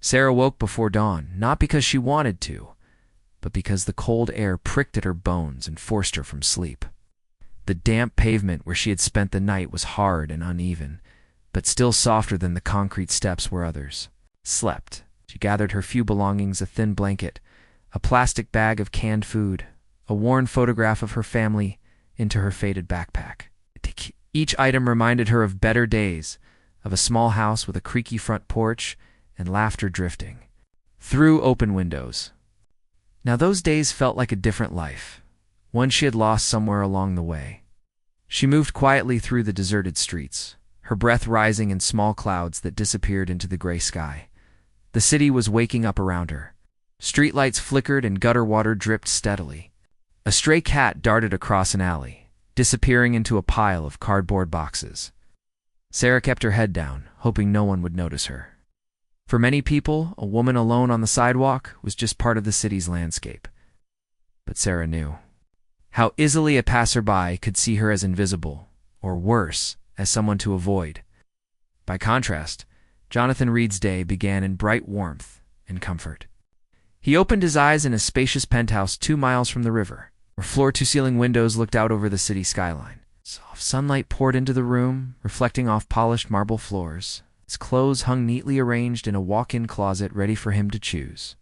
Sarah woke before dawn, not because she wanted to, but because the cold air pricked at her bones and forced her from sleep. The damp pavement where she had spent the night was hard and uneven, but still softer than the concrete steps where others slept. She gathered her few belongings, a thin blanket, a plastic bag of canned food, a worn photograph of her family, into her faded backpack. Each item reminded her of better days, of a small house with a creaky front porch and laughter drifting through open windows. Now those days felt like a different life, one she had lost somewhere along the way. She moved quietly through the deserted streets, her breath rising in small clouds that disappeared into the gray sky. The city was waking up around her. Streetlights flickered and gutter water dripped steadily. A stray cat darted across an alley, disappearing into a pile of cardboard boxes. Sarah kept her head down, hoping no one would notice her. For many people, a woman alone on the sidewalk was just part of the city's landscape. But Sarah knew how easily a passerby could see her as invisible, or worse, as someone to avoid. By contrast, Jonathan Reed's day began in bright warmth and comfort. He opened his eyes in a spacious penthouse 2 miles from the river, where floor-to-ceiling windows looked out over the city skyline. Soft sunlight poured into the room, reflecting off polished marble floors. His clothes hung neatly arranged in a walk-in closet ready for him to choose.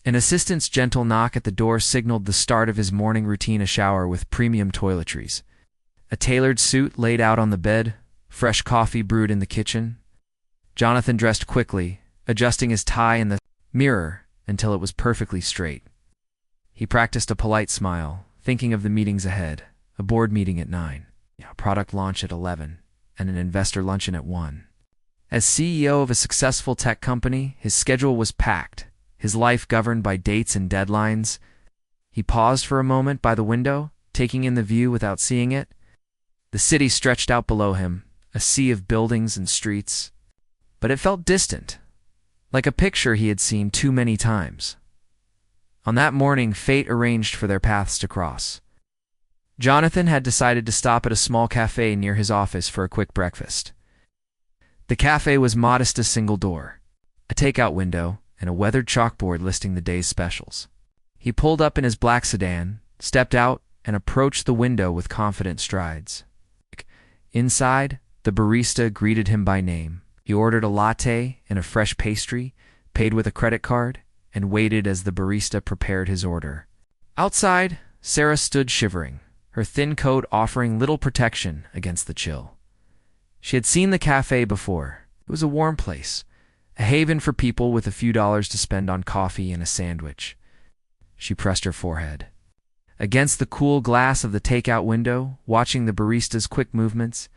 An assistant's gentle knock at the door signaled the start of his morning routine, a shower with premium toiletries. A tailored suit laid out on the bed, fresh coffee brewed in the kitchen. Jonathan dressed quickly, adjusting his tie in the mirror until it was perfectly straight. He practiced a polite smile, thinking of the meetings ahead, a board meeting at 9, a product launch at 11, and an investor luncheon at 1. As CEO of a successful tech company, his schedule was packed, his life governed by dates and deadlines. He paused for a moment by the window, taking in the view without seeing it. The city stretched out below him, a sea of buildings and streets. But it felt distant, like a picture he had seen too many times. On that morning, fate arranged for their paths to cross. Jonathan had decided to stop at a small cafe near his office for a quick breakfast. The cafe was modest, a single door, a takeout window, and a weathered chalkboard listing the day's specials. He pulled up in his black sedan, stepped out, and approached the window with confident strides. Inside, the barista greeted him by name. He ordered a latte and a fresh pastry, paid with a credit card, and waited as the barista prepared his order. Outside, Sarah stood shivering, her thin coat offering little protection against the chill. She had seen the cafe before. It was a warm place, a haven for people with a few dollars to spend on coffee and a sandwich. She pressed her forehead against the cool glass of the takeout window, watching the barista's quick movements.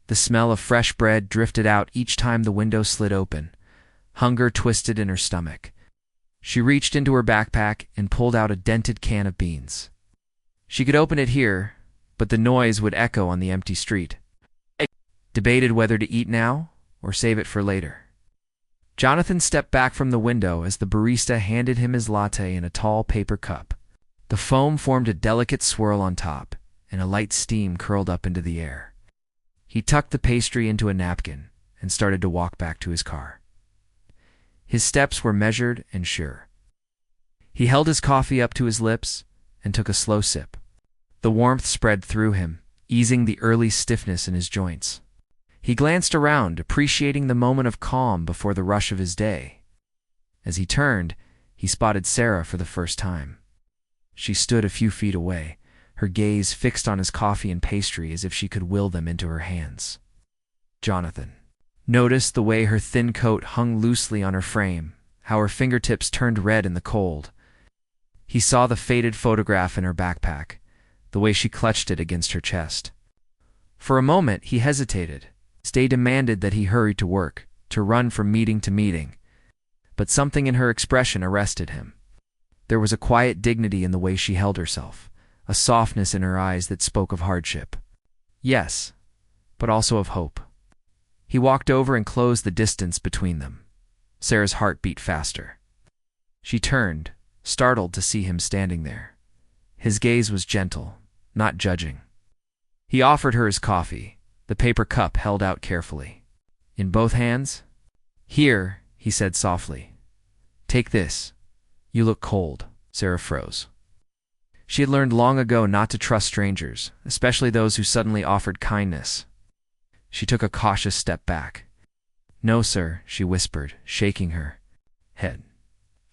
The smell of fresh bread drifted out each time the window slid open. Hunger twisted in her stomach. She reached into her backpack and pulled out a dented can of beans. She could open it here, but the noise would echo on the empty street. Debated whether to eat now or save it for later. Jonathan stepped back from the window as the barista handed him his latte in a tall paper cup. The foam formed a delicate swirl on top, and a light steam curled up into the air. He tucked the pastry into a napkin and started to walk back to his car. His steps were measured and sure. He held his coffee up to his lips and took a slow sip. The warmth spread through him, easing the early stiffness in his joints. He glanced around, appreciating the moment of calm before the rush of his day. As he turned, he spotted Sarah for the first time. She stood a few feet away, her gaze fixed on his coffee and pastry as if she could will them into her hands. Jonathan noticed the way her thin coat hung loosely on her frame, how her fingertips turned red in the cold. He saw the faded photograph in her backpack, the way she clutched it against her chest. For a moment, he hesitated. His day demanded that he hurry to work, to run from meeting to meeting. But something in her expression arrested him. There was a quiet dignity in the way she held herself, a softness in her eyes that spoke of hardship. Yes, but also of hope. He walked over and closed the distance between them. Sarah's heart beat faster. She turned, startled to see him standing there. His gaze was gentle, not judging. He offered her his coffee, the paper cup held out carefully. In both hands? Here, he said softly. Take this. You look cold. Sarah froze. She had learned long ago not to trust strangers, especially those who suddenly offered kindness. She took a cautious step back. No, sir, she whispered, shaking her head.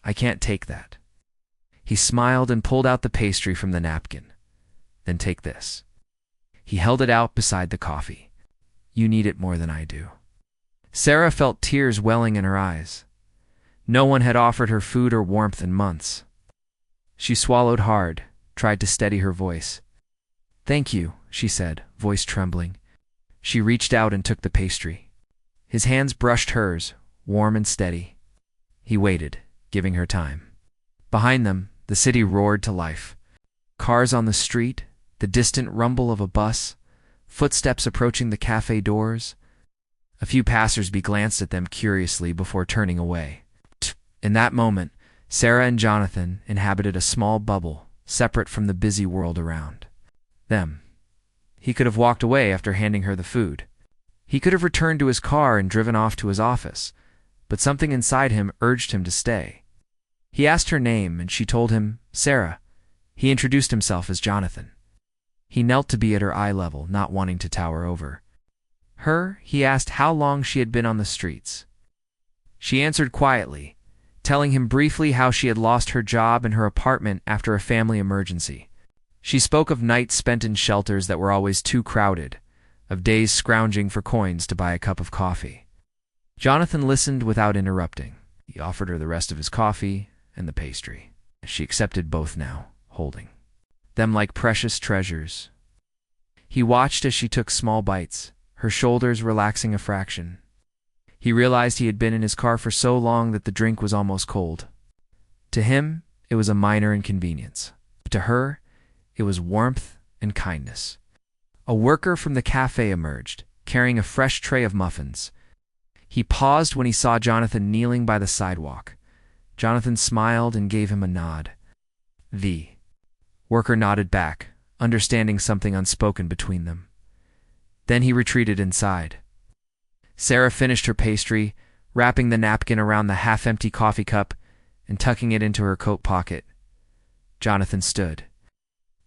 I can't take that. He smiled and pulled out the pastry from the napkin. Then take this. He held it out beside the coffee. You need it more than I do. Sarah felt tears welling in her eyes. No one had offered her food or warmth in months. She swallowed hard, tried to steady her voice. Thank you, she said, voice trembling. She reached out and took the pastry. His hands brushed hers, warm and steady. He waited, giving her time. Behind them, the city roared to life. Cars on the street, the distant rumble of a bus, footsteps approaching the cafe doors. A few passers-by glanced at them curiously before turning away. In that moment, Sarah and Jonathan inhabited a small bubble, separate from the busy world around them. He could have walked away after handing her the food. He could have returned to his car and driven off to his office, but something inside him urged him to stay. He asked her name, and she told him, Sarah. He introduced himself as Jonathan. He knelt to be at her eye level, not wanting to tower over her. He asked how long she had been on the streets. She answered quietly, telling him briefly how she had lost her job and her apartment after a family emergency. She spoke of nights spent in shelters that were always too crowded, of days scrounging for coins to buy a cup of coffee. Jonathan listened without interrupting. He offered her the rest of his coffee and the pastry. She accepted both now, holding them like precious treasures. He watched as she took small bites, her shoulders relaxing a fraction. He realized he had been in his car for so long that the drink was almost cold. To him, it was a minor inconvenience. But to her, it was warmth and kindness. A worker from the cafe emerged, carrying a fresh tray of muffins. He paused when he saw Jonathan kneeling by the sidewalk. Jonathan smiled and gave him a nod. The worker nodded back, understanding something unspoken between them. Then he retreated inside. Sarah finished her pastry, wrapping the napkin around the half-empty coffee cup and tucking it into her coat pocket. Jonathan stood.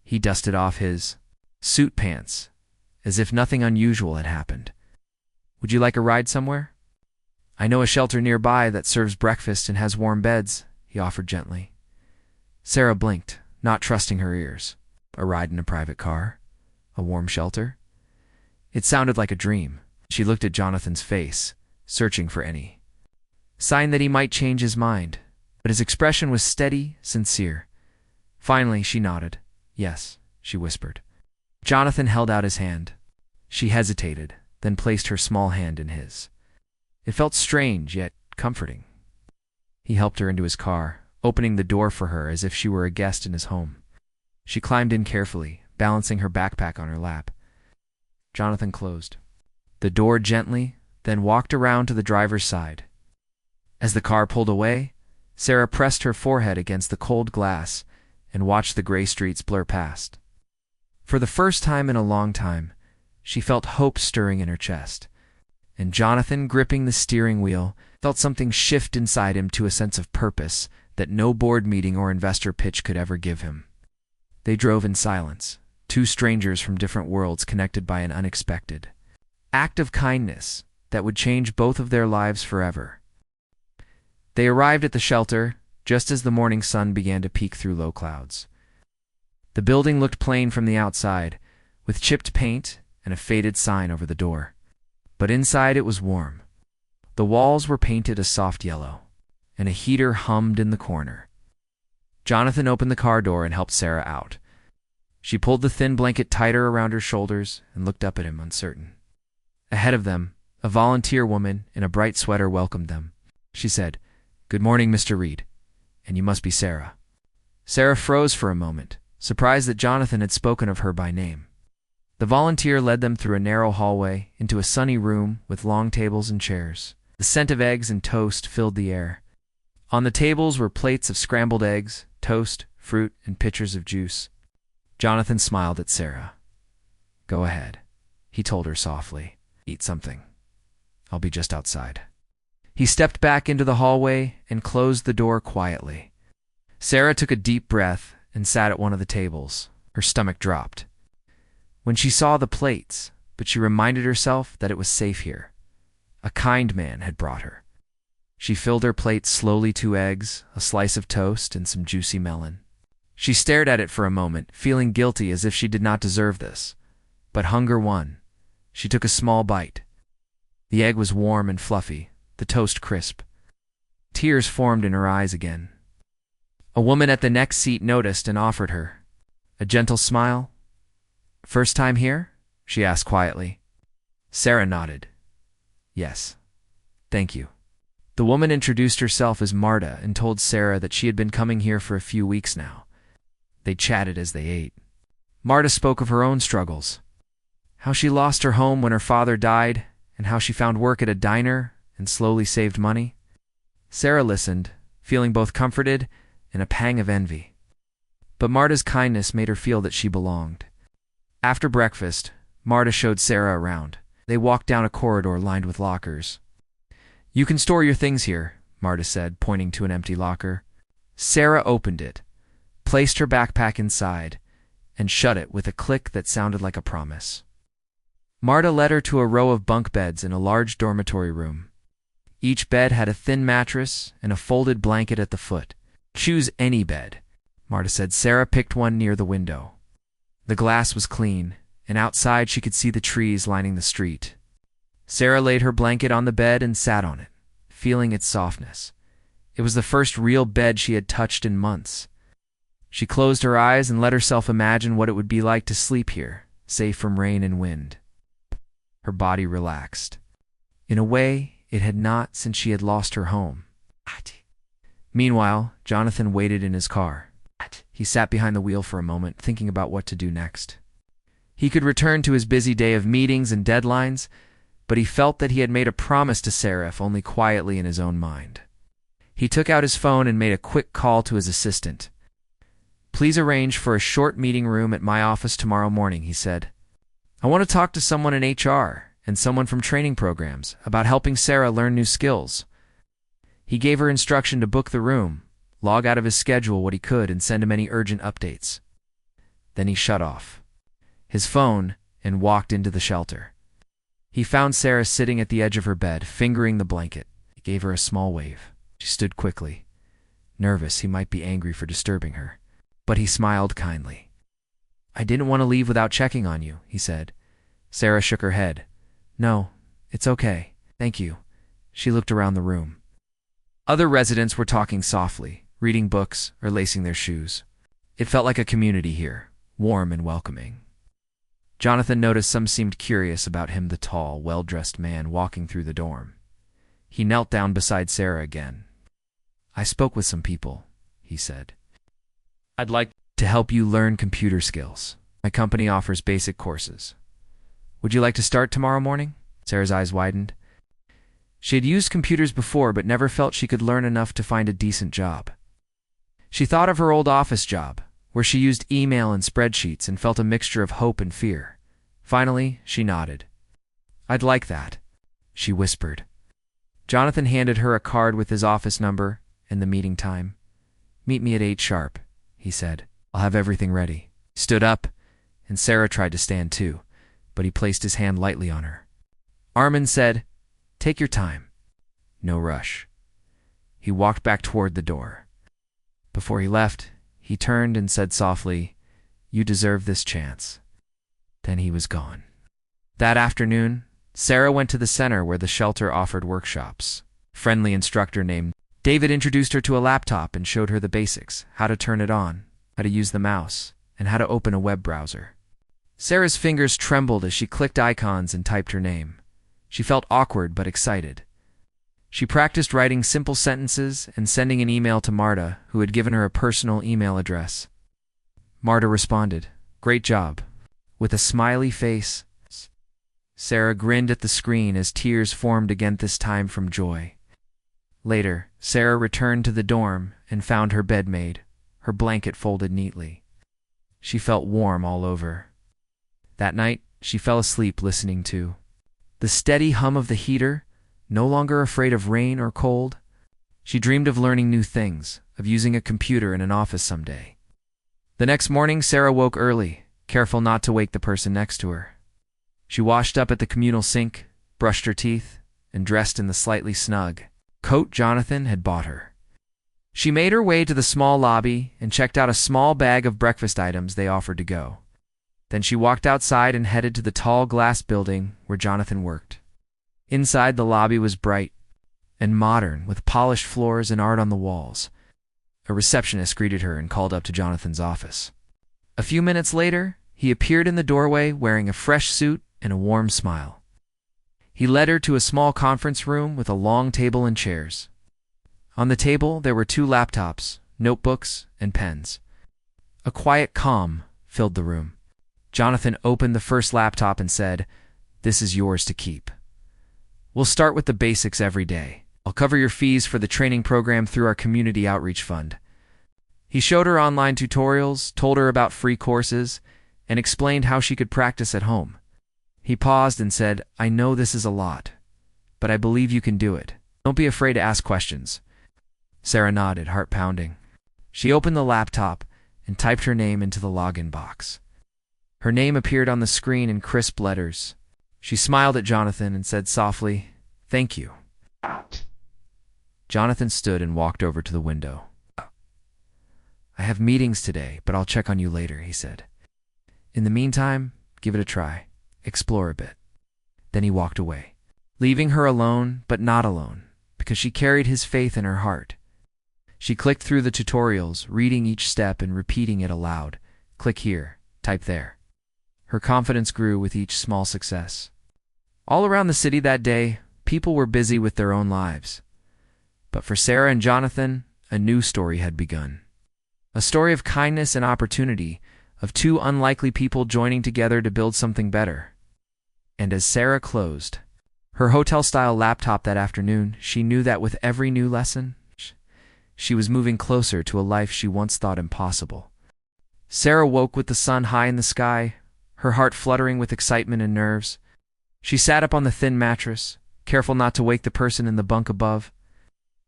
He dusted off his suit pants, as if nothing unusual had happened. Would you like a ride somewhere? I know a shelter nearby that serves breakfast and has warm beds, he offered gently. Sarah blinked, not trusting her ears. A ride in a private car? A warm shelter? It sounded like a dream. She looked at Jonathan's face, searching for any sign that he might change his mind, but his expression was steady, sincere. Finally, she nodded. Yes, she whispered. Jonathan held out his hand. She hesitated, then placed her small hand in his. It felt strange, yet comforting. He helped her into his car, opening the door for her as if she were a guest in his home. She climbed in carefully, balancing her backpack on her lap. Jonathan closed the door gently, then walked around to the driver's side. As the car pulled away, Sarah pressed her forehead against the cold glass and watched the gray streets blur past. For the first time in a long time, she felt hope stirring in her chest, and Jonathan, gripping the steering wheel, felt something shift inside him to a sense of purpose that no board meeting or investor pitch could ever give him. They drove in silence, two strangers from different worlds connected by an unexpected act of kindness that would change both of their lives forever. They arrived at the shelter just as the morning sun began to peek through low clouds. The building looked plain from the outside, with chipped paint and a faded sign over the door. But inside it was warm. The walls were painted a soft yellow, and a heater hummed in the corner. Jonathan opened the car door and helped Sarah out. She pulled the thin blanket tighter around her shoulders and looked up at him, uncertain. Ahead of them, a volunteer woman in a bright sweater welcomed them. She said, "Good morning, Mr. Reed. And you must be Sarah." Sarah froze for a moment, surprised that Jonathan had spoken of her by name. The volunteer led them through a narrow hallway into a sunny room with long tables and chairs. The scent of eggs and toast filled the air. On the tables were plates of scrambled eggs, toast, fruit, and pitchers of juice. Jonathan smiled at Sarah. "Go ahead," he told her softly. "Eat something. I'll be just outside." He stepped back into the hallway and closed the door quietly. Sarah took a deep breath and sat at one of the tables. Her stomach dropped when she saw the plates, but she reminded herself that it was safe here. A kind man had brought her. She filled her plate slowly, 2 eggs, a slice of toast, and some juicy melon. She stared at it for a moment, feeling guilty as if she did not deserve this. But hunger won. She took a small bite. The egg was warm and fluffy, the toast crisp. Tears formed in her eyes again. A woman at the next seat noticed and offered her a gentle smile. "First time here?" she asked quietly. Sarah nodded. "Yes. Thank you." The woman introduced herself as Marta and told Sarah that she had been coming here for a few weeks now. They chatted as they ate. Marta spoke of her own struggles, how she lost her home when her father died, and how she found work at a diner and slowly saved money. Sarah listened, feeling both comforted and a pang of envy. But Marta's kindness made her feel that she belonged. After breakfast, Marta showed Sarah around. They walked down a corridor lined with lockers. "You can store your things here," Marta said, pointing to an empty locker. Sarah opened it, placed her backpack inside, and shut it with a click that sounded like a promise. Marta led her to a row of bunk beds in a large dormitory room. Each bed had a thin mattress and a folded blanket at the foot. "Choose any bed," Marta said. Sarah picked one near the window. The glass was clean, and outside she could see the trees lining the street. Sarah laid her blanket on the bed and sat on it, feeling its softness. It was the first real bed she had touched in months. She closed her eyes and let herself imagine what it would be like to sleep here, safe from rain and wind. Her body relaxed. In a way, it had not since she had lost her home. Meanwhile, Jonathan waited in his car. He sat behind the wheel for a moment, thinking about what to do next. He could return to his busy day of meetings and deadlines, but he felt that he had made a promise to Sarah, if only quietly in his own mind. He took out his phone and made a quick call to his assistant. "Please arrange for a short meeting room at my office tomorrow morning," he said. "I want to talk to someone in HR and someone from training programs about helping Sarah learn new skills." He gave her instruction to book the room, log out of his schedule what he could, and send him any urgent updates. Then he shut off his phone and walked into the shelter. He found Sarah sitting at the edge of her bed, fingering the blanket. He gave her a small wave. She stood quickly, nervous he might be angry for disturbing her. But he smiled kindly. "I didn't want to leave without checking on you," he said. Sarah shook her head. "No, it's okay. Thank you." She looked around the room. Other residents were talking softly, reading books or lacing their shoes. It felt like a community here, warm and welcoming. Jonathan noticed some seemed curious about him, the tall, well-dressed man walking through the dorm. He knelt down beside Sarah again. "I spoke with some people," he said. "I'd like to help you learn computer skills. My company offers basic courses. Would you like to start tomorrow morning?" Sarah's eyes widened. She had used computers before, but never felt she could learn enough to find a decent job. She thought of her old office job, where she used email and spreadsheets and felt a mixture of hope and fear. Finally, she nodded. "I'd like that," she whispered. Jonathan handed her a card with his office number and the meeting time. "Meet me at 8 sharp, he said. "I'll have everything ready." He stood up, and Sarah tried to stand too, but he placed his hand lightly on her. Armin said, "Take your time. No rush." He walked back toward the door. Before he left, he turned and said softly, "You deserve this chance." Then he was gone. That afternoon, Sarah went to the center where the shelter offered workshops. A friendly instructor named David introduced her to a laptop and showed her the basics: how to turn it on, how to use the mouse, and how to open a web browser. Sarah's fingers trembled as she clicked icons and typed her name. She felt awkward but excited. She practiced writing simple sentences and sending an email to Marta, who had given her a personal email address. Marta responded, "Great job," with a smiley face. Sarah grinned at the screen as tears formed again, this time from joy. Later, Sarah returned to the dorm and found her bed made, her blanket folded neatly. She felt warm all over. That night, she fell asleep listening to the steady hum of the heater, no longer afraid of rain or cold. She dreamed of learning new things, of using a computer in an office someday. The next morning, Sarah woke early, careful not to wake the person next to her. She washed up at the communal sink, brushed her teeth, and dressed in the slightly snug coat Jonathan had bought her. She made her way to the small lobby and checked out a small bag of breakfast items they offered to go. Then she walked outside and headed to the tall glass building where Jonathan worked. Inside, the lobby was bright and modern, with polished floors and art on the walls. A receptionist greeted her and called up to Jonathan's office. A few minutes later, he appeared in the doorway wearing a fresh suit and a warm smile. He led her to a small conference room with a long table and chairs. On the table, there were 2 laptops, notebooks, and pens. A quiet calm filled the room. Jonathan opened the first laptop and said, "This is yours to keep. We'll start with the basics every day. I'll cover your fees for the training program through our community outreach fund." He showed her online tutorials, told her about free courses, and explained how she could practice at home. He paused and said, "I know this is a lot, but I believe you can do it. Don't be afraid to ask questions." Sarah nodded, heart pounding. She opened the laptop and typed her name into the login box. Her name appeared on the screen in crisp letters. She smiled at Jonathan and said softly, "Thank you." Jonathan stood and walked over to the window. "I have meetings today, but I'll check on you later," he said. "In the meantime, give it a try. Explore a bit." Then he walked away, leaving her alone, but not alone, because she carried his faith in her heart. She clicked through the tutorials, reading each step and repeating it aloud. Click here, type there. Her confidence grew with each small success. All around the city that day, people were busy with their own lives. But for Sarah and Jonathan, a new story had begun. A story of kindness and opportunity, of 2 unlikely people joining together to build something better. And as Sarah closed her hotel-style laptop that afternoon, she knew that with every new lesson, she was moving closer to a life she once thought impossible. Sarah woke with the sun high in the sky, her heart fluttering with excitement and nerves. She sat up on the thin mattress, careful not to wake the person in the bunk above.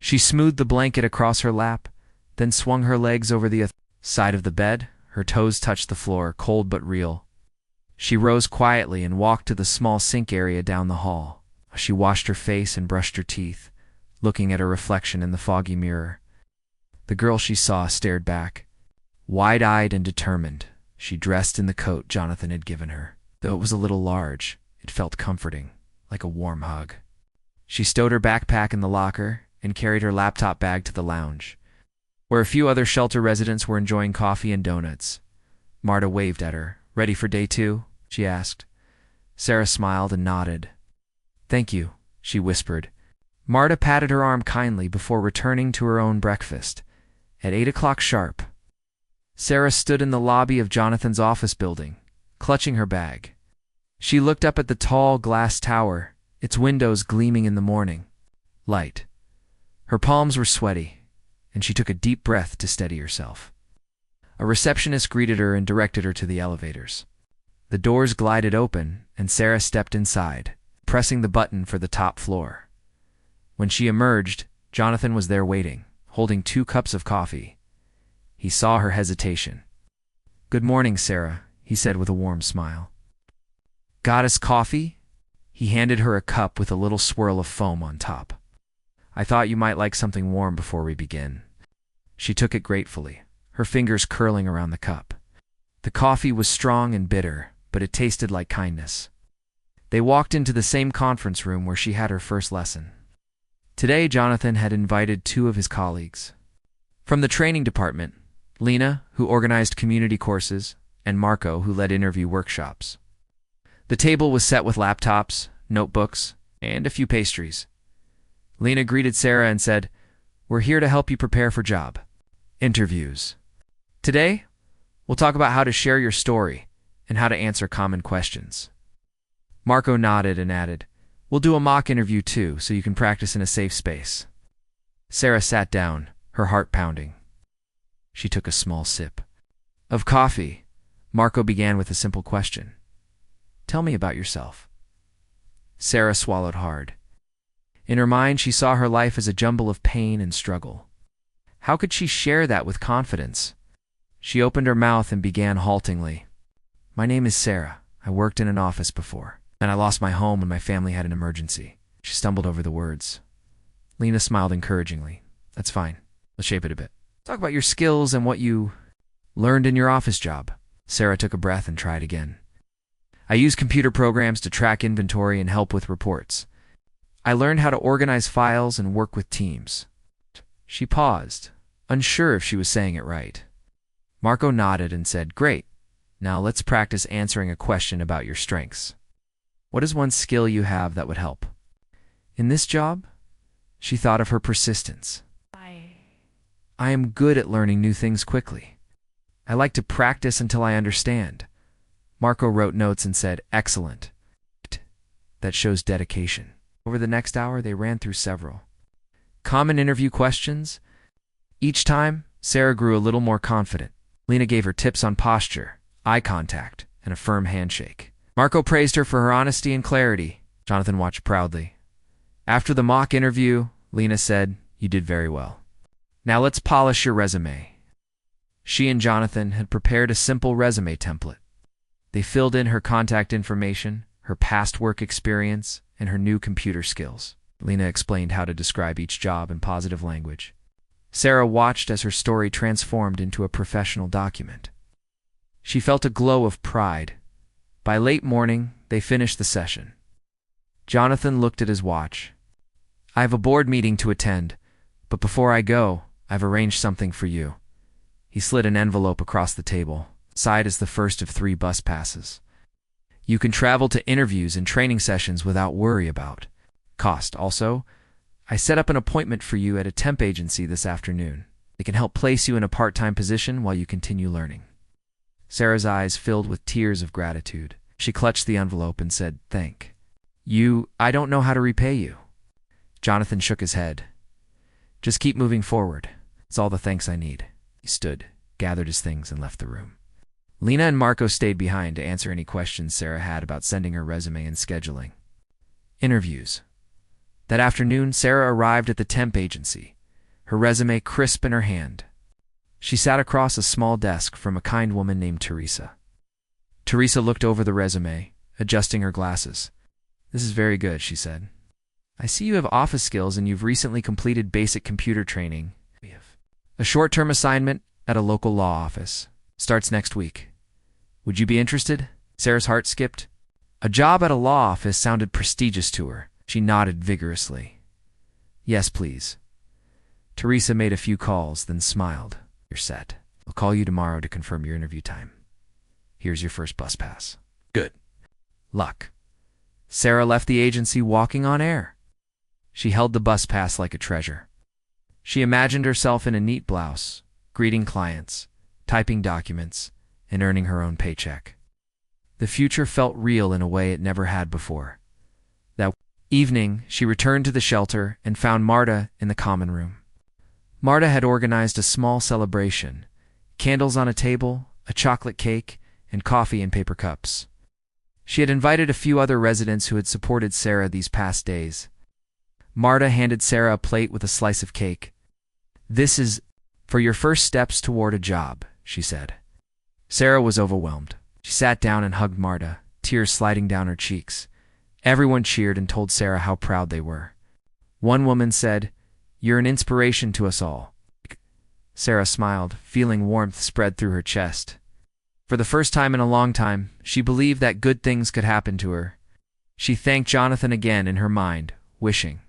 She smoothed the blanket across her lap, then swung her legs over the side of the bed. Her toes touched the floor, cold but real. She rose quietly and walked to the small sink area down the hall. She washed her face and brushed her teeth, looking at her reflection in the foggy mirror. The girl she saw stared back, wide-eyed and determined. She dressed in the coat Jonathan had given her. Though it was a little large, it felt comforting, like a warm hug. She stowed her backpack in the locker and carried her laptop bag to the lounge, where a few other shelter residents were enjoying coffee and donuts. Marta waved at her. "Ready for day 2?" she asked. Sarah smiled and nodded. "Thank you," she whispered. Marta patted her arm kindly before returning to her own breakfast. At 8 o'clock sharp, Sarah stood in the lobby of Jonathan's office building, clutching her bag. She looked up at the tall glass tower, its windows gleaming in the morning light. Her palms were sweaty, and she took a deep breath to steady herself. A receptionist greeted her and directed her to the elevators. The doors glided open, and Sarah stepped inside, pressing the button for the top floor. When she emerged, Jonathan was there waiting, holding 2 cups of coffee. He saw her hesitation. "Good morning, Sarah," he said with a warm smile. "Got us coffee?" He handed her a cup with a little swirl of foam on top. "I thought you might like something warm before we begin." She took it gratefully, her fingers curling around the cup. The coffee was strong and bitter, but it tasted like kindness. They walked into the same conference room where she had her first lesson. Today, Jonathan had invited 2 of his colleagues. From the training department, Lena, who organized community courses, and Marco, who led interview workshops. The table was set with laptops, notebooks, and a few pastries. Lena greeted Sarah and said, "We're here to help you prepare for job interviews. Today, we'll talk about how to share your story and how to answer common questions." Marco nodded and added, "We'll do a mock interview too, so you can practice in a safe space." Sarah sat down, her heart pounding. She took a small sip of coffee. Marco began with a simple question. "Tell me about yourself." Sarah swallowed hard. In her mind, she saw her life as a jumble of pain and struggle. How could she share that with confidence? She opened her mouth and began haltingly. "My name is Sarah. I worked in an office before. Then I lost my home when my family had an emergency." She stumbled over the words. Lena smiled encouragingly. "That's fine. Let's shape it a bit. Talk about your skills and what you learned in your office job." Sarah took a breath and tried again. "I use computer programs to track inventory and help with reports. I learned how to organize files and work with teams." She paused, unsure if she was saying it right. Marco nodded and said, "Great. Now let's practice answering a question about your strengths. What is one skill you have that would help?" In this job, she thought of her persistence. "I am good at learning new things quickly. I like to practice until I understand." Marco wrote notes and said, "Excellent. That shows dedication." Over the next hour, they ran through several common interview questions. Each time, Sarah grew a little more confident. Lena gave her tips on posture, eye contact, and a firm handshake. Marco praised her for her honesty and clarity. Jonathan watched proudly. After the mock interview, Lena said, "You did very well. Now let's polish your resume." She and Jonathan had prepared a simple resume template. They filled in her contact information, her past work experience, and her new computer skills. Lena explained how to describe each job in positive language. Sarah watched as her story transformed into a professional document. She felt a glow of pride. By late morning, they finished the session. Jonathan looked at his watch. "I have a board meeting to attend, but before I go, I've arranged something for you." He slid an envelope across the table. Inside is the first of 3 bus passes. You can travel to interviews and training sessions without worry about cost. Also, I set up an appointment for you at a temp agency this afternoon. They can help place you in a part-time position while you continue learning. Sarah's eyes filled with tears of gratitude. She clutched the envelope and said, "Thank you. I don't know how to repay you." Jonathan shook his head. "Just keep moving forward. It's all the thanks I need." He stood, gathered his things, and left the room. Lena and Marco stayed behind to answer any questions Sarah had about sending her resume and scheduling. Interviews. That afternoon, Sarah arrived at the temp agency, her resume crisp in her hand. She sat across a small desk from a kind woman named Teresa. Teresa looked over the resume, adjusting her glasses. "This is very good," she said. "I see you have office skills and you've recently completed basic computer training. We have a short-term assignment at a local law office. Starts next week. Would you be interested?" Sarah's heart skipped. A job at a law office sounded prestigious to her. She nodded vigorously. "Yes, please." Teresa made a few calls, then smiled. "You're set. I'll call you tomorrow to confirm your interview time. Here's your first bus pass." "Good luck." Sarah left the agency walking on air. She held the bus pass like a treasure. She imagined herself in a neat blouse, greeting clients, typing documents, and earning her own paycheck. The future felt real in a way it never had before. That evening, she returned to the shelter and found Marta in the common room. Marta had organized a small celebration, candles on a table, a chocolate cake, and coffee in paper cups. She had invited a few other residents who had supported Sarah these past days. Marta handed Sarah a plate with a slice of cake. "This is for your first steps toward a job," she said. Sarah was overwhelmed. She sat down and hugged Marta, tears sliding down her cheeks. Everyone cheered and told Sarah how proud they were. One woman said, "You're an inspiration to us all." Sarah smiled, feeling warmth spread through her chest. For the first time in a long time, she believed that good things could happen to her. She thanked Jonathan again in her mind, wishing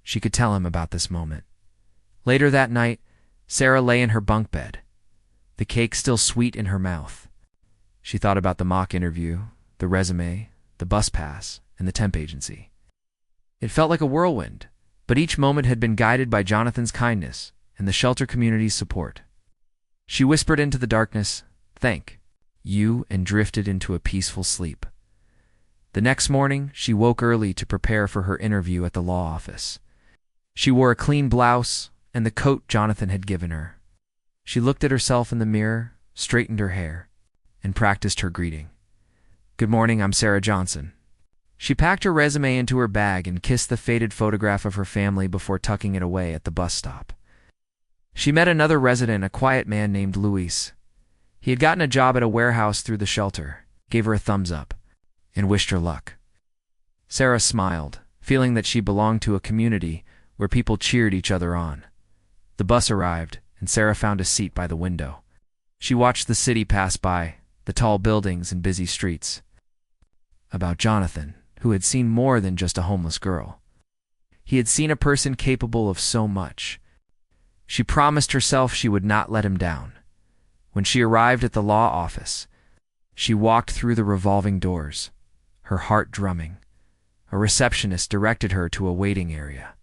she could tell him about this moment. Later that night, Sarah lay in her bunk bed, the cake still sweet in her mouth. She thought about the mock interview, the resume, the bus pass, and the temp agency. It felt like a whirlwind, but each moment had been guided by Jonathan's kindness and the shelter community's support. She whispered into the darkness, "Thank you," and drifted into a peaceful sleep. The next morning, she woke early to prepare for her interview at the law office. She wore a clean blouse and the coat Jonathan had given her. She looked at herself in the mirror, straightened her hair, and practiced her greeting. "Good morning, I'm Sarah Johnson." She packed her resume into her bag and kissed the faded photograph of her family before tucking it away at the bus stop. She met another resident, a quiet man named Luis. He had gotten a job at a warehouse through the shelter, gave her a thumbs up, and wished her luck. Sarah smiled, feeling that she belonged to a community where people cheered each other on. The bus arrived, and Sarah found a seat by the window. She watched the city pass by, the tall buildings and busy streets. About Jonathan, who had seen more than just a homeless girl. He had seen a person capable of so much. She promised herself she would not let him down. When she arrived at the law office, she walked through the revolving doors, her heart drumming. A receptionist directed her to a waiting area.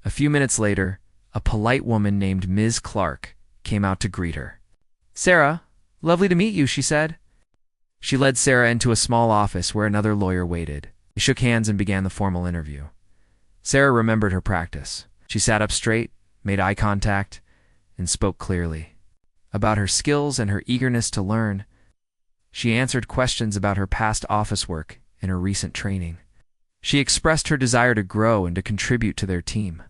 A few minutes later, a polite woman named Ms. Clark came out to greet her. "Sarah, lovely to meet you," she said. She led Sarah into a small office where another lawyer waited. They shook hands and began the formal interview. Sarah remembered her practice. She sat up straight, made eye contact, and spoke clearly. About her skills and her eagerness to learn, she answered questions about her past office work and her recent training. She expressed her desire to grow and to contribute to their team.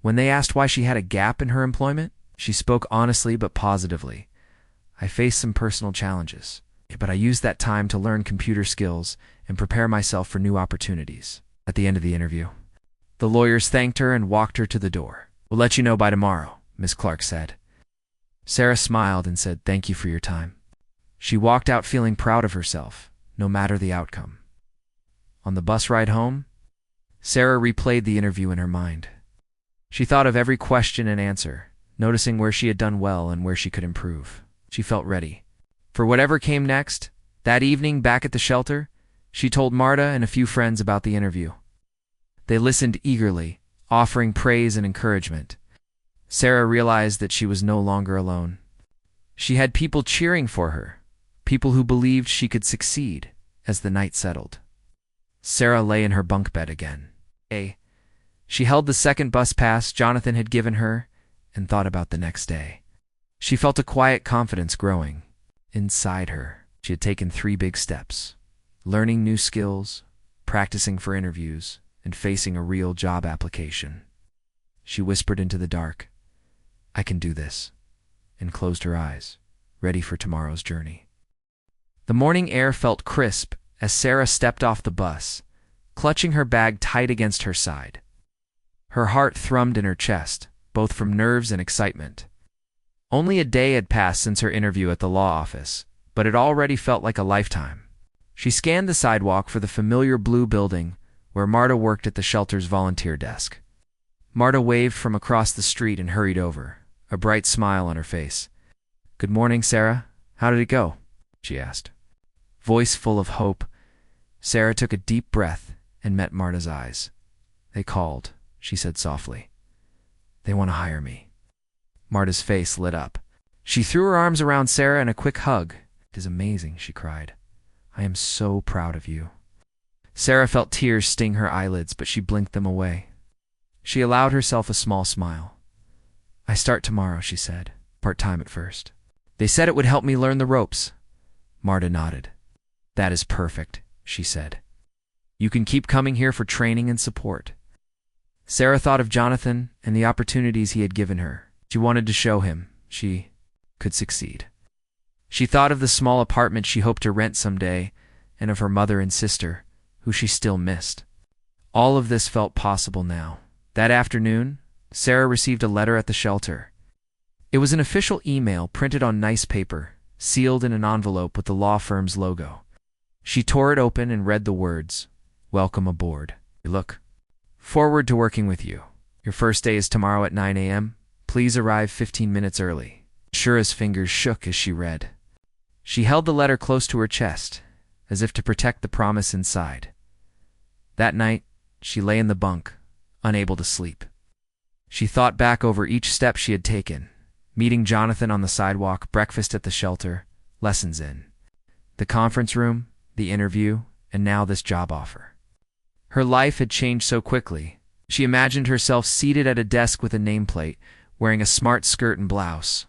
When they asked why she had a gap in her employment, she spoke honestly but positively. "I faced some personal challenges, but I used that time to learn computer skills and prepare myself for new opportunities." At the end of the interview, the lawyers thanked her and walked her to the door. "We'll let you know by tomorrow," Ms. Clark said. Sarah smiled and said, "Thank you for your time." She walked out feeling proud of herself, no matter the outcome. On the bus ride home, Sarah replayed the interview in her mind. She thought of every question and answer, noticing where she had done well and where she could improve. She felt ready. For whatever came next, that evening back at the shelter, she told Marta and a few friends about the interview. They listened eagerly, offering praise and encouragement. Sarah realized that she was no longer alone. She had people cheering for her, people who believed she could succeed. As the night settled, Sarah lay in her bunk bed again. She held the second bus pass Jonathan had given her and thought about the next day. She felt a quiet confidence growing inside her. She had taken 3 big steps: learning new skills, practicing for interviews, and facing a real job application. She whispered into the dark, "I can do this," and closed her eyes, ready for tomorrow's journey. The morning air felt crisp as Sarah stepped off the bus, clutching her bag tight against her side. Her heart thrummed in her chest, both from nerves and excitement. Only a day had passed since her interview at the law office, but it already felt like a lifetime. She scanned the sidewalk for the familiar blue building where Marta worked at the shelter's volunteer desk. Marta waved from across the street and hurried over, a bright smile on her face. "Good morning, Sarah. How did it go?" she asked. Voice full of hope, Sarah took a deep breath and met Marta's eyes. "They called," she said softly. "They want to hire me." Marta's face lit up. She threw her arms around Sarah in a quick hug. "It is amazing," she cried. "I am so proud of you." Sarah felt tears sting her eyelids, but she blinked them away. She allowed herself a small smile. "I start tomorrow," she said, "part-time at first. They said it would help me learn the ropes." Marta nodded. "That is perfect," she said. "You can keep coming here for training and support." Sarah thought of Jonathan and the opportunities he had given her. She wanted to show him she could succeed. She thought of the small apartment she hoped to rent someday and of her mother and sister, who she still missed. All of this felt possible now. That afternoon, Sarah received a letter at the shelter. It was an official email printed on nice paper, sealed in an envelope with the law firm's logo. She tore it open and read the words, "Welcome aboard. Look forward to working with you. Your first day is tomorrow at 9 a.m. Please arrive 15 minutes early." Shura's fingers shook as she read. She held the letter close to her chest, as if to protect the promise inside. That night, she lay in the bunk, unable to sleep. She thought back over each step she had taken: meeting Jonathan on the sidewalk, breakfast at the shelter, lessons in the conference room, the interview, and now this job offer. Her life had changed so quickly. She imagined herself seated at a desk with a nameplate, wearing a smart skirt and blouse.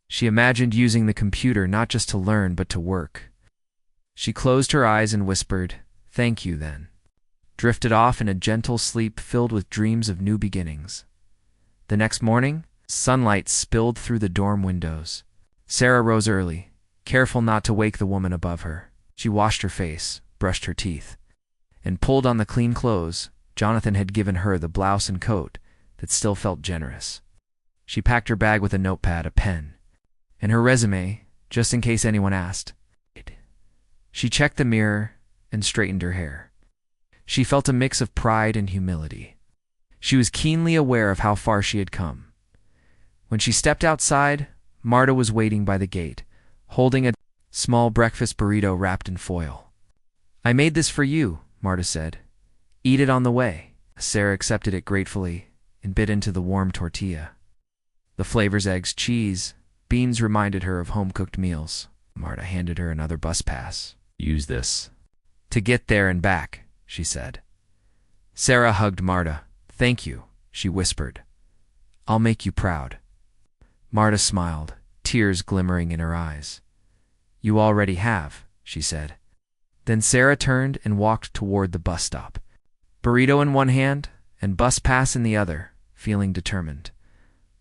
She imagined using the computer not just to learn but to work. She closed her eyes and whispered, "Thank you, then." Drifted off in a gentle sleep filled with dreams of new beginnings. The next morning, sunlight spilled through the dorm windows. Sarah rose early, careful not to wake the woman above her. She washed her face, brushed her teeth, and pulled on the clean clothes Jonathan had given her, the blouse and coat that still felt generous. She packed her bag with a notepad, a pen, and her resume, just in case anyone asked. She checked the mirror and straightened her hair. She felt a mix of pride and humility. She was keenly aware of how far she had come. When she stepped outside, Marta was waiting by the gate, holding a small breakfast burrito wrapped in foil. "I made this for you," Marta said. "Eat it on the way." Sarah accepted it gratefully and bit into the warm tortilla. The flavors, eggs, cheese, beans reminded her of home-cooked meals. Marta handed her another bus pass. "Use this to get there and back," she said. Sarah hugged Marta. "Thank you," she whispered. "I'll make you proud." Marta smiled, tears glimmering in her eyes. "You already have," she said. Then Sarah turned and walked toward the bus stop, burrito in one hand and bus pass in the other, feeling determined.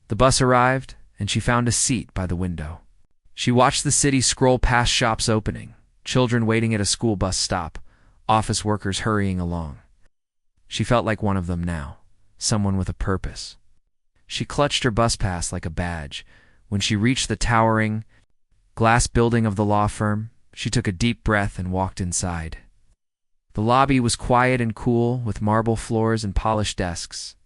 The bus arrived, and she found a seat by the window. She watched the city scroll past shops opening, children waiting at a school bus stop, office workers hurrying along. She felt like one of them now, someone with a purpose. She clutched her bus pass like a badge. When she reached the towering glass building of the law firm, she took a deep breath and walked inside. The lobby was quiet and cool, with marble floors and polished desks.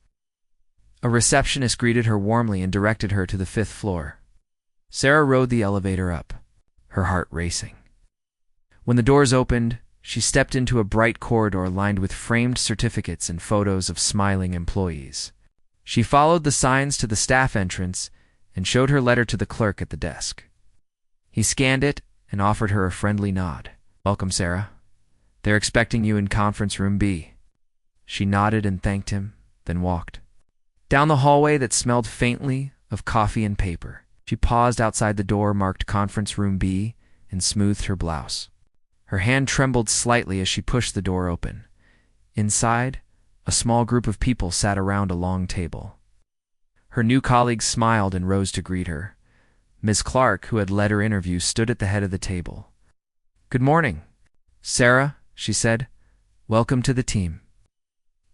A receptionist greeted her warmly and directed her to the 5th floor. Sarah rode the elevator up, her heart racing. When the doors opened, she stepped into a bright corridor lined with framed certificates and photos of smiling employees. She followed the signs to the staff entrance and showed her letter to the clerk at the desk. He scanned it and offered her a friendly nod. "Welcome, Sarah. They're expecting you in conference room B." She nodded and thanked him, then walked down the hallway that smelled faintly of coffee and paper. She paused outside the door marked Conference Room B and smoothed her blouse. Her hand trembled slightly as she pushed the door open. Inside, a small group of people sat around a long table. Her new colleagues smiled and rose to greet her. Ms. Clark, who had led her interview, stood at the head of the table. "Good morning, Sarah," she said. "Welcome to the team."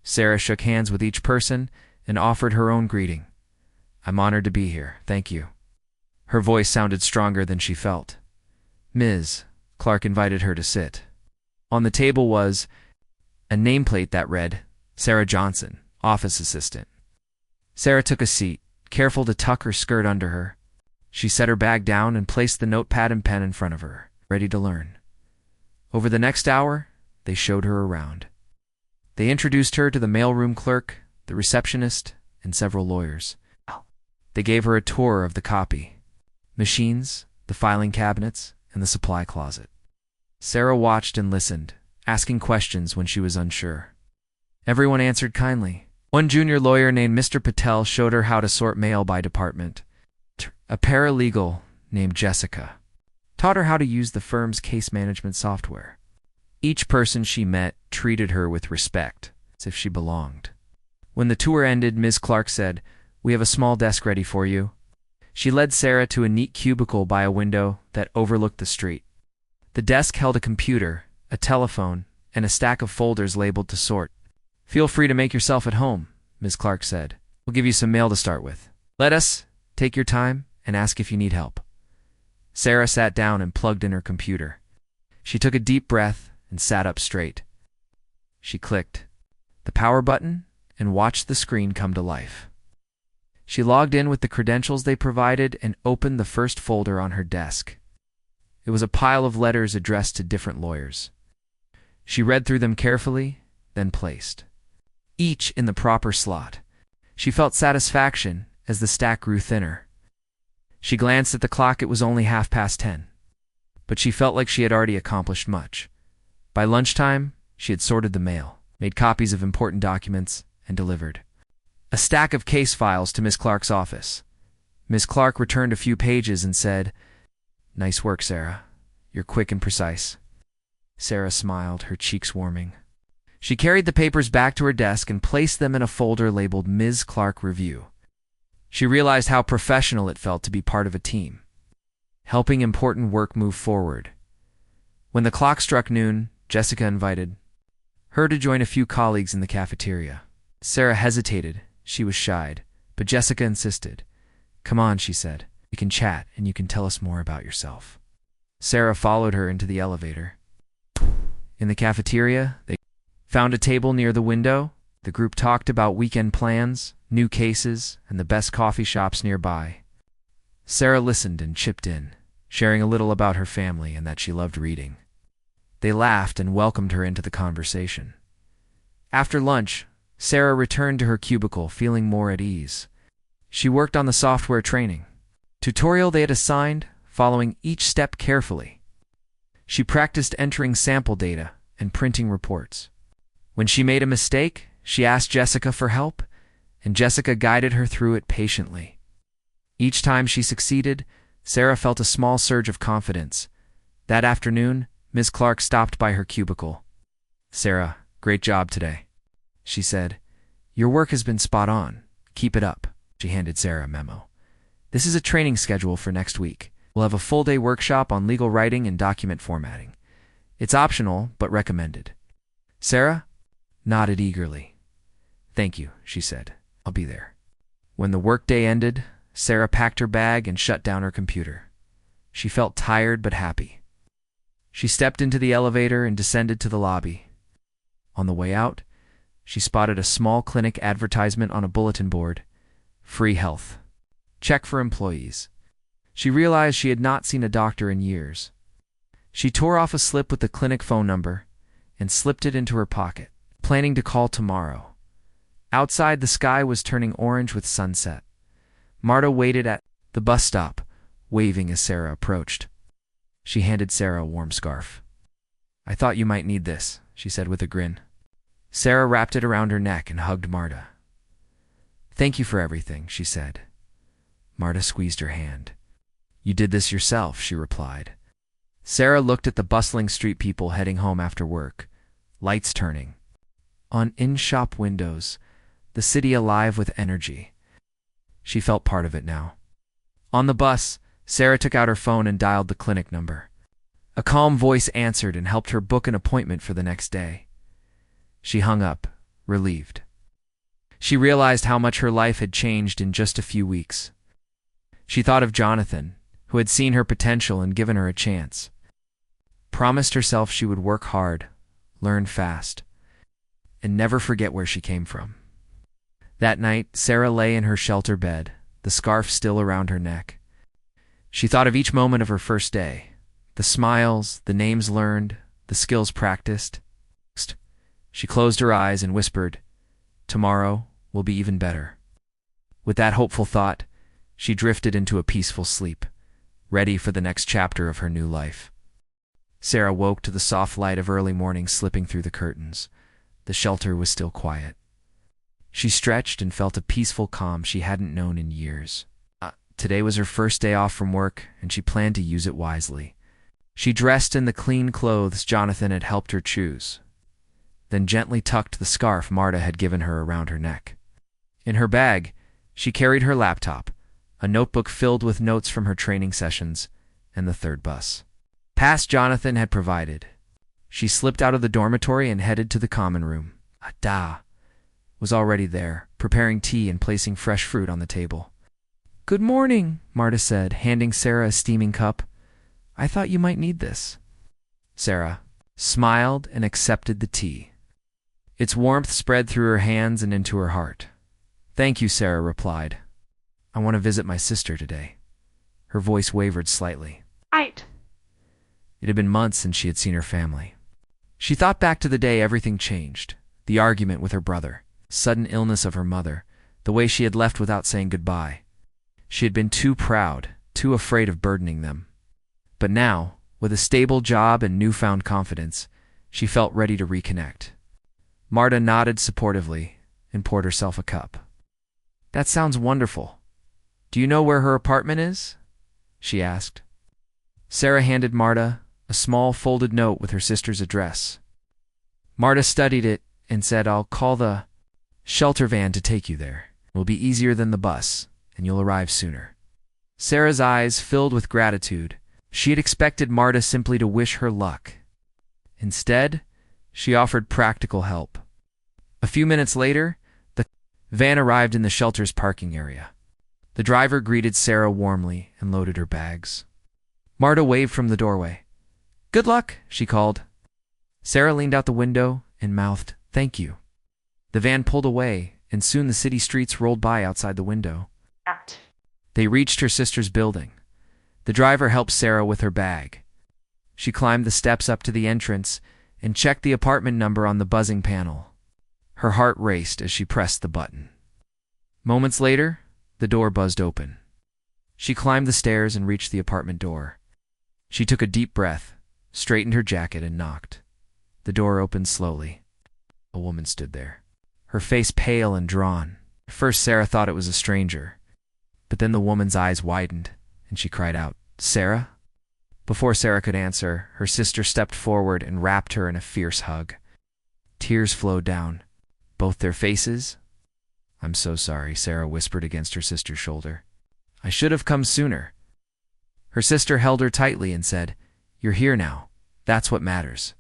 Sarah shook hands with each person and offered her own greeting. "I'm honored to be here, thank you." Her voice sounded stronger than she felt. "Ms. Clark invited her to sit." On the table was a nameplate that read, "Sarah Johnson, office assistant." Sarah took a seat, careful to tuck her skirt under her. She set her bag down and placed the notepad and pen in front of her, ready to learn. Over the next hour, they showed her around. They introduced her to the mailroom clerk, the receptionist, and several lawyers. They gave her a tour of the copy machines, the filing cabinets, and the supply closet. Sarah watched and listened, asking questions when she was unsure. Everyone answered kindly. One junior lawyer named Mr. Patel showed her how to sort mail by department. A paralegal named Jessica taught her how to use the firm's case management software. Each person she met treated her with respect, as if she belonged. When the tour ended, Ms. Clark said, "We have a small desk ready for you." She led Sarah to a neat cubicle by a window that overlooked the street. The desk held a computer, a telephone, and a stack of folders labeled to sort. "Feel free to make yourself at home," Ms. Clark said. "We'll give you some mail to start with. Let us take your time and ask if you need help." Sarah sat down and plugged in her computer. She took a deep breath and sat up straight. She clicked the power button and watched the screen come to life. She logged in with the credentials they provided and opened the first folder on her desk. It was a pile of letters addressed to different lawyers. She read through them carefully, then placed each in the proper slot. She felt satisfaction as the stack grew thinner. She glanced at the clock. It was only 10:30. But she felt like she had already accomplished much. By lunchtime, she had sorted the mail, made copies of important documents, and delivered a stack of case files to Miss Clark's office. Miss Clark returned a few pages and said, "Nice work, Sarah. You're quick and precise." Sarah smiled, her cheeks warming. She carried the papers back to her desk and placed them in a folder labeled Ms. Clark Review. She realized how professional it felt to be part of a team, helping important work move forward. When the clock struck noon, Jessica invited her to join a few colleagues in the cafeteria. Sarah hesitated. She was shy, but Jessica insisted. "Come on," she said. "We can chat and you can tell us more about yourself." Sarah followed her into the elevator. In the cafeteria, they found a table near the window. The group talked about weekend plans, new cases, and the best coffee shops nearby. Sarah listened and chipped in, sharing a little about her family and that she loved reading. They laughed and welcomed her into the conversation. After lunch, Sarah returned to her cubicle feeling more at ease. She worked on the software training tutorial they had assigned, following each step carefully. She practiced entering sample data and printing reports. When she made a mistake, she asked Jessica for help, and Jessica guided her through it patiently. Each time she succeeded, Sarah felt a small surge of confidence. That afternoon, Ms. Clark stopped by her cubicle. "Sarah, great job today," she said. "Your work has been spot on. Keep it up." She handed Sarah a memo. "This is a training schedule for next week. We'll have a full-day workshop on legal writing and document formatting. It's optional, but recommended." Sarah nodded eagerly. "Thank you," she said. "I'll be there." When the workday ended, Sarah packed her bag and shut down her computer. She felt tired but happy. She stepped into the elevator and descended to the lobby. On the way out, she spotted a small clinic advertisement on a bulletin board. Free health. Check for employees. She realized she had not seen a doctor in years. She tore off a slip with the clinic phone number and slipped it into her pocket, planning to call tomorrow. Outside, the sky was turning orange with sunset. Marta waited at the bus stop, waving as Sarah approached. She handed Sarah a warm scarf. "I thought you might need this," she said with a grin. Sarah wrapped it around her neck and hugged Marta. "Thank you for everything," she said. Marta squeezed her hand. "You did this yourself," she replied. Sarah looked at the bustling street people heading home after work, lights turning on in-shop windows, the city alive with energy. She felt part of it now. On the bus, Sarah took out her phone and dialed the clinic number. A calm voice answered and helped her book an appointment for the next day. She hung up, relieved. She realized how much her life had changed in just a few weeks. She thought of Jonathan, who had seen her potential and given her a chance. Promised herself she would work hard, learn fast, and never forget where she came from. That night, Sarah lay in her shelter bed, the scarf still around her neck. She thought of each moment of her first day, the smiles, the names learned, the skills practiced. She closed her eyes and whispered, "Tomorrow will be even better." With that hopeful thought, she drifted into a peaceful sleep, ready for the next chapter of her new life. Sarah woke to the soft light of early morning slipping through the curtains. The shelter was still quiet. She stretched and felt a peaceful calm she hadn't known in years. Today was her first day off from work, and she planned to use it wisely. She dressed in the clean clothes Jonathan had helped her choose, then gently tucked the scarf Marta had given her around her neck. In her bag, she carried her laptop, a notebook filled with notes from her training sessions, and the third bus pass Jonathan had provided. She slipped out of the dormitory and headed to the common room. Ada was already there, preparing tea and placing fresh fruit on the table. "Good morning," Marta said, handing Sarah a steaming cup. "I thought you might need this." Sarah smiled and accepted the tea. Its warmth spread through her hands and into her heart. "Thank you," Sarah replied. "I want to visit my sister today." Her voice wavered slightly. Right. It had been months since she had seen her family. She thought back to the day everything changed. The argument with her brother, sudden illness of her mother, the way she had left without saying goodbye. She had been too proud, too afraid of burdening them. But now, with a stable job and newfound confidence, she felt ready to reconnect. Marta nodded supportively and poured herself a cup. "That sounds wonderful. Do you know where her apartment is?" she asked. Sarah handed Marta a small folded note with her sister's address. Marta studied it and said, "I'll call the shelter van to take you there. It will be easier than the bus, and you'll arrive sooner." Sarah's eyes filled with gratitude. She had expected Marta simply to wish her luck. Instead, she offered practical help. A few minutes later, the van arrived in the shelter's parking area. The driver greeted Sarah warmly and loaded her bags. Marta waved from the doorway. "Good luck," she called. Sarah leaned out the window and mouthed, "Thank you." The van pulled away, and soon the city streets rolled by outside the window. They reached her sister's building. The driver helped Sarah with her bag. She climbed the steps up to the entrance and checked the apartment number on the buzzing panel. Her heart raced as she pressed the button. Moments later, the door buzzed open. She climbed the stairs and reached the apartment door. She took a deep breath, straightened her jacket, and knocked. The door opened slowly. A woman stood there, her face pale and drawn. At first, Sarah thought it was a stranger, but then the woman's eyes widened, and she cried out, "Sarah?" Before Sarah could answer, her sister stepped forward and wrapped her in a fierce hug. Tears flowed down both their faces. "I'm so sorry," Sarah whispered against her sister's shoulder. "I should have come sooner." Her sister held her tightly and said, "You're here now. That's what matters."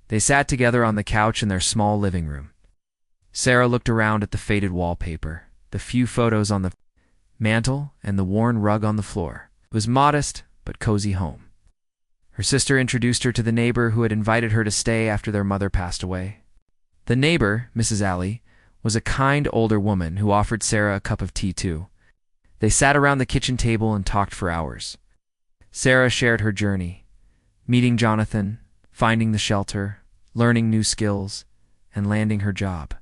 They sat together on the couch in their small living room. Sarah looked around at the faded wallpaper, the few photos on the mantel, and the worn rug on the floor. It was modest, but cozy home. Her sister introduced her to the neighbor who had invited her to stay after their mother passed away. The neighbor, Mrs. Alley, was a kind older woman who offered Sarah a cup of tea too. They sat around the kitchen table and talked for hours. Sarah shared her journey, meeting Jonathan, finding the shelter, learning new skills, and landing her job.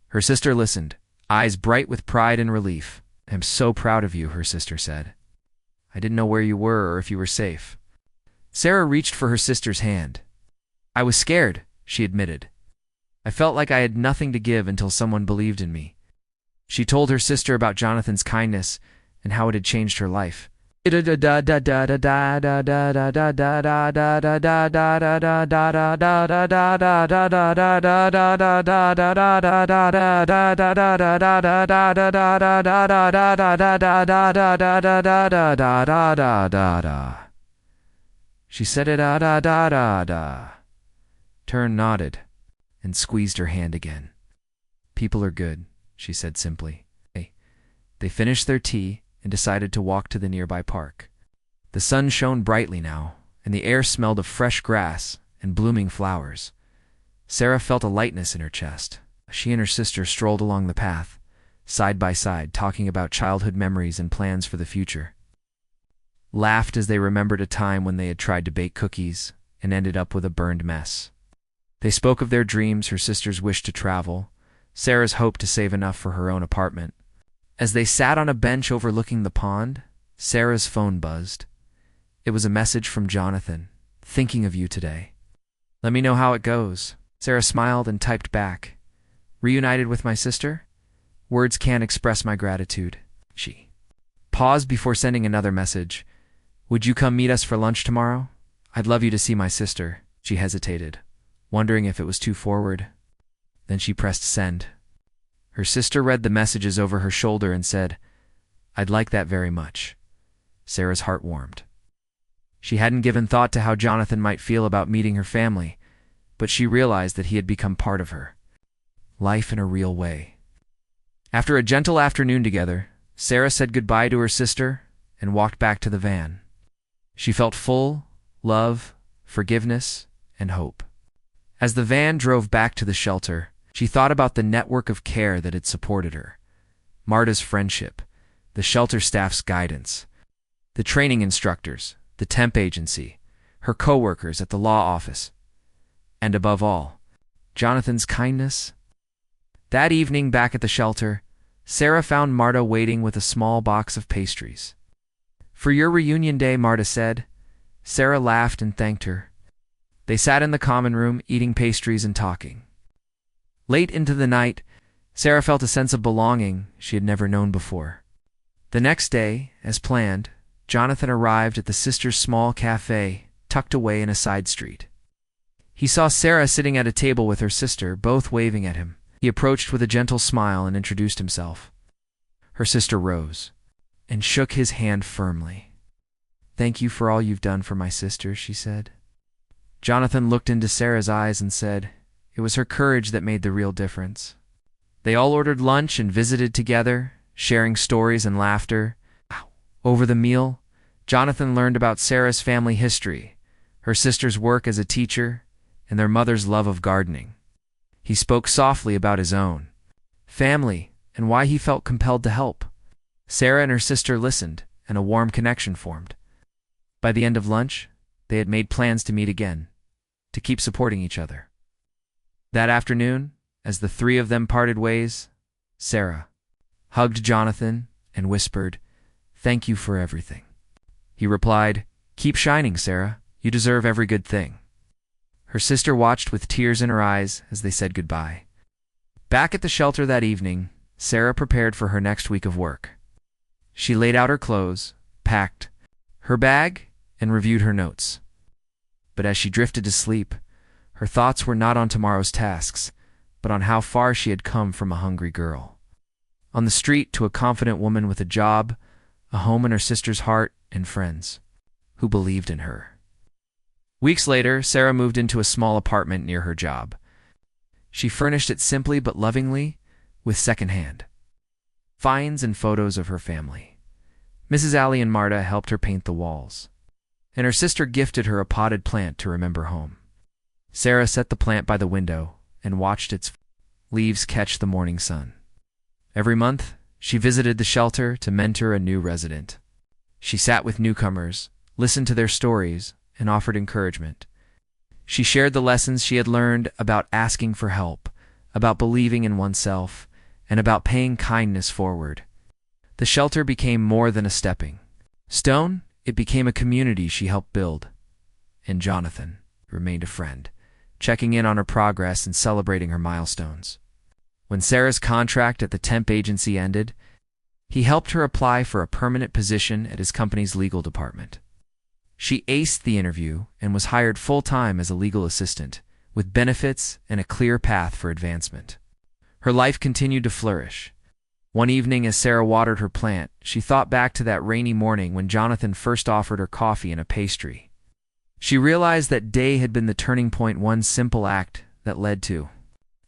Her sister listened, eyes bright with pride and relief. "I'm so proud of you," her sister said. "I didn't know where you were or if you were safe." Sarah reached for her sister's hand. "I was scared," she admitted. "I felt like I had nothing to give until someone believed in me." She told her sister about Jonathan's kindness and how it had changed her life. She said it Turn nodded and squeezed her hand again. "People are good," she said simply. They finished their tea and decided to walk to the nearby park. The sun shone brightly now, and the air smelled of fresh grass and blooming flowers. Sarah felt a lightness in her chest. She and her sister strolled along the path, side by side, talking about childhood memories and plans for the future. Laughed as they remembered a time when they had tried to bake cookies and ended up with a burned mess. They spoke of their dreams, her sister's wish to travel, Sarah's hope to save enough for her own apartment. As they sat on a bench overlooking the pond, Sarah's phone buzzed. It was a message from Jonathan. "Thinking of you today. Let me know how it goes." Sarah smiled and typed back, "Reunited with my sister? Words can't express my gratitude." She paused before sending another message. "Would you come meet us for lunch tomorrow? I'd love you to see my sister." She hesitated, wondering if it was too forward. Then she pressed send. Her sister read the messages over her shoulder and said, "I'd like that very much." Sarah's heart warmed. She hadn't given thought to how Jonathan might feel about meeting her family, but she realized that he had become part of her life in a real way. After a gentle afternoon together, Sarah said goodbye to her sister and walked back to the van. She felt full, love, forgiveness, and hope. As the van drove back to the shelter, she thought about the network of care that had supported her. Marta's friendship, the shelter staff's guidance, the training instructors, the temp agency, her co-workers at the law office, and above all, Jonathan's kindness. That evening back at the shelter, Sarah found Marta waiting with a small box of pastries. "For your reunion day," Marta said. Sarah laughed and thanked her. They sat in the common room, eating pastries and talking. Late into the night, Sarah felt a sense of belonging she had never known before. The next day, as planned, Jonathan arrived at the sisters' small cafe tucked away in a side street. He saw Sarah sitting at a table with her sister, both waving at him. He approached with a gentle smile and introduced himself. Her sister rose and shook his hand firmly. "Thank you for all you've done for my sister," she said. Jonathan looked into Sarah's eyes and said it was her courage that made the real difference. They all ordered lunch and visited together, sharing stories and laughter. Over the meal, Jonathan learned about Sarah's family history, her sister's work as a teacher, and their mother's love of gardening. He spoke softly about his own family and why he felt compelled to help. Sarah and her sister listened, and a warm connection formed. By the end of lunch, they had made plans to meet again, to keep supporting each other. That afternoon, as the three of them parted ways, Sarah hugged Jonathan and whispered, "Thank you for everything." He replied, "Keep shining, Sarah. You deserve every good thing." Her sister watched with tears in her eyes as they said goodbye. Back at the shelter that evening, Sarah prepared for her next week of work. She laid out her clothes, packed her bag, and reviewed her notes. But as she drifted to sleep, her thoughts were not on tomorrow's tasks, but on how far she had come from a hungry girl. On the street to a confident woman with a job, a home in her sister's heart, and friends who believed in her. Weeks later, Sarah moved into a small apartment near her job. She furnished it simply but lovingly with secondhand finds and photos of her family. Mrs. Allie and Marta helped her paint the walls, and her sister gifted her a potted plant to remember home. Sarah set the plant by the window and watched its leaves catch the morning sun. Every month, she visited the shelter to mentor a new resident. She sat with newcomers, listened to their stories, and offered encouragement. She shared the lessons she had learned about asking for help, about believing in oneself, and about paying kindness forward. The shelter became more than a stepping stone. It became a community she helped build. And Jonathan remained a friend, checking in on her progress and celebrating her milestones. When Sarah's contract at the temp agency ended, he helped her apply for a permanent position at his company's legal department. She aced the interview and was hired full-time as a legal assistant, with benefits and a clear path for advancement. Her life continued to flourish. One evening, as Sarah watered her plant, she thought back to that rainy morning when Jonathan first offered her coffee and a pastry. She realized that day had been the turning point, one simple act that led to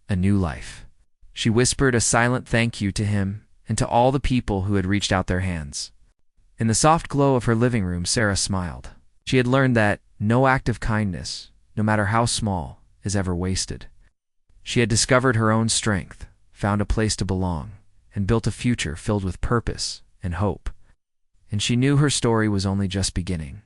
a new life. She whispered a silent thank you to him and to all the people who had reached out their hands. In the soft glow of her living room, Sarah smiled. She had learned that no act of kindness, no matter how small, is ever wasted. She had discovered her own strength, found a place to belong, and built a future filled with purpose and hope. And she knew her story was only just beginning.